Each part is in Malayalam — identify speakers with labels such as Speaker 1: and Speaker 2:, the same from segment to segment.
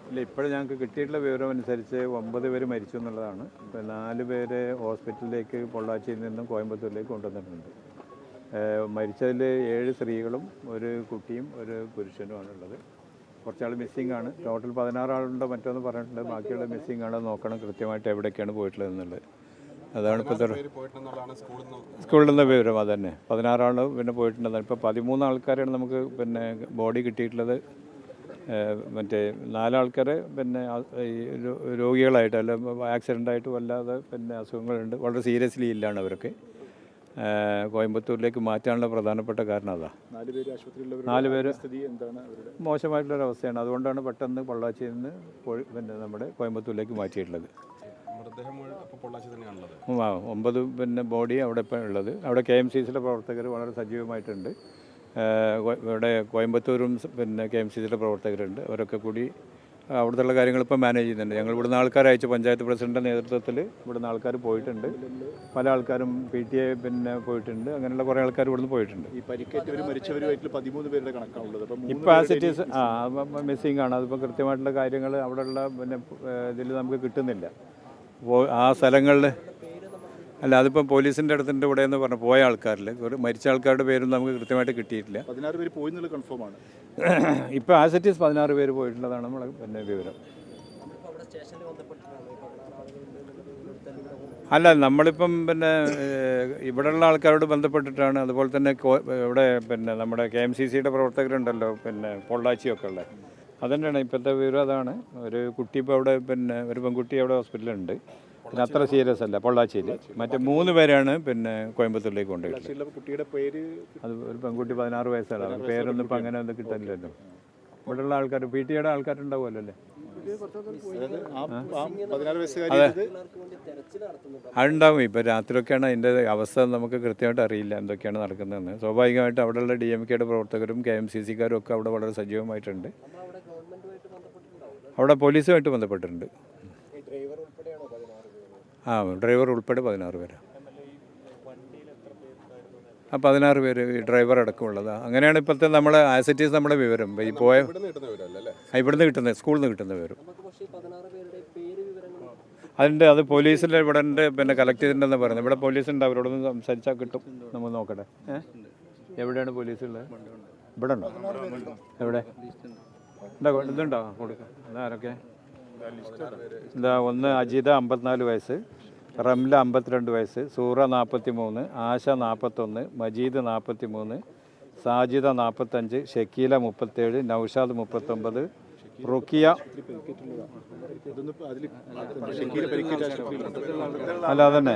Speaker 1: ഇല്ല, ഇപ്പോഴും ഞങ്ങൾക്ക് കിട്ടിയിട്ടുള്ള വിവരം അനുസരിച്ച് 9 പേര് മരിച്ചു എന്നുള്ളതാണ്. ഇപ്പോൾ 4 പേര് ഹോസ്പിറ്റലിലേക്ക് പൊള്ളാച്ചിയിൽ നിന്നും കോയമ്പത്തൂരിലേക്ക് കൊണ്ടുവന്നിട്ടുണ്ട്. മരിച്ചതിൽ 7 സ്ത്രീകളും ഒരു കുട്ടിയും ഒരു പുരുഷനുമാണുള്ളത്. കുറച്ചാൾ മിസ്സിംഗ് ആണ്. ടോട്ടൽ 16 ആളുണ്ടോ മറ്റൊന്ന് പറഞ്ഞിട്ടുണ്ട്. ബാക്കിയുള്ള മിസ്സിംഗ് ആണ്. നോക്കണം കൃത്യമായിട്ട് എവിടേക്കാണ് പോയിട്ടുള്ളത് എന്നുള്ളത്. അതാണ് ഇപ്പോഴത്തെ സ്കൂളിൽ നിന്ന് വിവരം. അത് തന്നെ 16 ആൾ പിന്നെ പോയിട്ടുണ്ടെന്നാണ്. ഇപ്പോൾ 13 ആൾക്കാരാണ് നമുക്ക് പിന്നെ ബോഡി കിട്ടിയിട്ടുള്ളത്. മറ്റേ 4 ആൾക്കാർ പിന്നെ ഈ രോഗികളായിട്ട് അല്ല ആക്സിഡൻ്റായിട്ട് വല്ലാതെ പിന്നെ അസുഖങ്ങളുണ്ട്. വളരെ സീരിയസ്ലി ഇല്ലാണ് അവരൊക്കെ. കോയമ്പത്തൂരിലേക്ക് മാറ്റാനുള്ള പ്രധാനപ്പെട്ട കാരണം അതാണ്. 4 പേര് മോശമായിട്ടുള്ളൊരവസ്ഥയാണ്. അതുകൊണ്ടാണ് പെട്ടെന്ന് പൊള്ളാച്ചിയിൽ നിന്ന് പിന്നെ നമ്മുടെ കോയമ്പത്തൂരിലേക്ക് മാറ്റിയിട്ടുള്ളത്. 9 പിന്നെ ബോഡി അവിടെ ഇപ്പം ഉള്ളത്. അവിടെ KMCCയിലെ പ്രവർത്തകർ വളരെ സജീവമായിട്ടുണ്ട്. ഇവിടെ കോയമ്പത്തൂരും പിന്നെ KMCCയിലെ പ്രവർത്തകരുണ്ട്. അവരൊക്കെ കൂടി അവിടുത്തെ കാര്യങ്ങൾ ഇപ്പോൾ മാനേജ് ചെയ്യുന്നുണ്ട്. ഞങ്ങൾ ഇവിടുന്ന് ആൾക്കാരെ അയച്ചു. പഞ്ചായത്ത് പ്രസിഡൻ്റെ നേതൃത്വത്തിൽ ഇവിടുന്ന് ആൾക്കാർ പോയിട്ടുണ്ട്. പല ആൾക്കാരും PTA പിന്നെ പോയിട്ടുണ്ട്. അങ്ങനെയുള്ള കുറേ ആൾക്കാർ ഇവിടുന്ന് പോയിട്ടുണ്ട്.
Speaker 2: ഈ പരിക്കേറ്റവരും മരിച്ചവരുമായിട്ടുള്ള 13 പേരുടെ കണക്കാണുള്ളത്.
Speaker 1: ഇപ്പോൾ ആസിറ്റീസ് മിസ്സിംഗ് ആണ്. അതിപ്പോൾ കൃത്യമായിട്ടുള്ള കാര്യങ്ങൾ അവിടെയുള്ള പിന്നെ ഇതിൽ നമുക്ക് കിട്ടുന്നില്ല. ആ സ്ഥലങ്ങളിൽ അല്ല, അതിപ്പോൾ പോലീസിൻ്റെ അടുത്തിൻ്റെ ഇവിടെ എന്ന് പറഞ്ഞു പോയ ആൾക്കാരിൽ മരിച്ച ആൾക്കാരുടെ പേരും നമുക്ക് കൃത്യമായിട്ട് കിട്ടിയിട്ടില്ല.
Speaker 2: 16 പേര് പോയി എന്നുള്ളത് കൺഫേം ആണ്.
Speaker 1: ഇപ്പോൾ ആസിറ്റീസ് 16 പേര് പോയിട്ടുള്ളതാണ് നമ്മൾ പിന്നെ വിവരം. അല്ല, നമ്മളിപ്പം പിന്നെ ഇവിടെയുള്ള ആൾക്കാരോട് ബന്ധപ്പെട്ടിട്ടാണ്. അതുപോലെ തന്നെ ഇവിടെ പിന്നെ നമ്മുടെ KMCCയുടെ പ്രവർത്തകരുണ്ടല്ലോ പിന്നെ പൊള്ളാച്ചിയൊക്കെ ഉള്ളത്. അതുതന്നെയാണ് ഇപ്പോഴത്തെ വിവരം. അതാണ് ഒരു കുട്ടി ഇപ്പോൾ അവിടെ പിന്നെ ഒരു പെൺകുട്ടി അവിടെ ഹോസ്പിറ്റലുണ്ട്. പിന്നെ അത്ര സീരിയസ് അല്ല പൊള്ളാച്ചിയിൽ. മറ്റേ 3 പേരാണ് പിന്നെ കോയമ്പത്തൂരിലേക്ക് കൊണ്ടുപോയിട്ടുള്ളത്.
Speaker 2: കുട്ടിയുടെ പേര്
Speaker 1: അത് ഒരു പെൺകുട്ടി 16 വയസ്സാണ്. പേരൊന്നും ഇപ്പം അങ്ങനെ ഒന്നും കിട്ടാനില്ലല്ലോ. ഇവിടെയുള്ള ആൾക്കാർ PTAയുടെ ആൾക്കാരുണ്ടാവുമല്ലോ അല്ലേ? അതുണ്ടാവും. ഇപ്പോൾ രാത്രിയൊക്കെയാണ് അതിൻ്റെ അവസ്ഥ നമുക്ക് കൃത്യമായിട്ട് അറിയില്ല എന്തൊക്കെയാണ് നടക്കുന്നതെന്ന്. സ്വാഭാവികമായിട്ട് അവിടെയുള്ള DMKയുടെ പ്രവർത്തകരും KMCCക്കാരും ഒക്കെ അവിടെ വളരെ സജീവമായിട്ടുണ്ട്. അവിടെ പോലീസുമായിട്ട് ബന്ധപ്പെട്ടിട്ടുണ്ട്. ഡ്രൈവർ ഉൾപ്പെടെ 16 പേര്. 16 പേര് ഈ ഡ്രൈവർ അടക്കമുള്ളതാണ്. അങ്ങനെയാണ് ഇപ്പോഴത്തെ നമ്മളെ ആസിറ്റീസ് നമ്മുടെ വിവരം. ഈ പോയ ഇവിടുന്ന് കിട്ടുന്നത്, സ്കൂളിൽ നിന്ന് കിട്ടുന്ന വിവരം. അത് പോലീസിൻ്റെ ഇവിടെ ഉണ്ട് പിന്നെ കളക്ട് ചെയ്തിട്ടുണ്ടെന്ന് പറയുന്നത്. ഇവിടെ പോലീസുണ്ട്. അവരോടൊന്ന് സംസാരിച്ചാൽ കിട്ടും. നമ്മൾ നോക്കട്ടെ. എവിടെയാണ് പോലീസുള്ളത്? ഇവിടെ ഉണ്ടോ? എവിടെ ഇതുണ്ടോ? കൊടുക്കാം. അതാരൊക്കെ? ഒന്ന് അജിത 54 വയസ്സ്, റംല 52 വയസ്സ്, സൂറ 43, ആശ 41, മജീദ് 43, സാജിദ 45, ഷക്കീല 37, നൗഷാദ് 39, റുക്കിയ അല്ല അതന്നെ.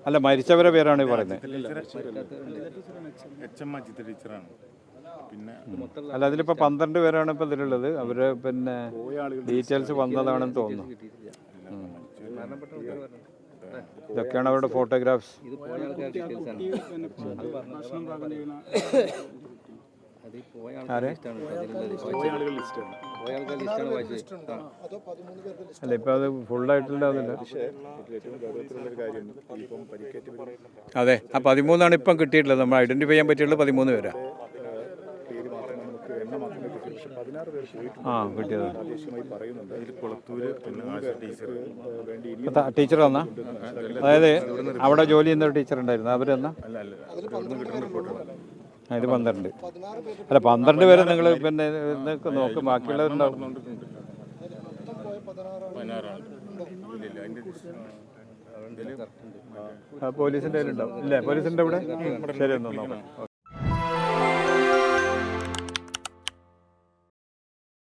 Speaker 1: അല്ല, മരിച്ചവരെ പേരാണ് ഈ പറയുന്നത്. അല്ല, അതിലിപ്പോൾ 12 പേരാണ് ഇപ്പോൾ ഇതിലുള്ളത്. അവർ പിന്നെ ഡീറ്റെയിൽസ് വന്നതാണെന്ന് തോന്നുന്നു. ഇതൊക്കെയാണ് അവരുടെ ഫോട്ടോഗ്രാഫ്സ്. അല്ല, ഇപ്പം അത് ഫുള്ളായിട്ടുള്ള അതില്ല. അതെ, ആ 13 ഇപ്പം കിട്ടിയിട്ടുള്ളത്. നമ്മൾ ഐഡൻറ്റിഫൈ ചെയ്യാൻ പറ്റിയിട്ടുള്ളത് 13 പേരാണ്. കിട്ടിയത് ടീച്ചർ വന്നാ, അതായത് അവിടെ ജോലി ചെയ്യുന്ന ഒരു ടീച്ചർ ഉണ്ടായിരുന്നു. അവർ വന്നാ ഇത് 12. അല്ല, 12 പേരെ നിങ്ങൾ പിന്നെ നോക്കും. ബാക്കിയുള്ളവരുണ്ടാവും. പോലീസിൻ്റെ കയ്യിലുണ്ടാവും. ഇല്ലേ? പോലീസിൻ്റെ ഇവിടെ ശരി, ഒന്ന് നോക്കാം.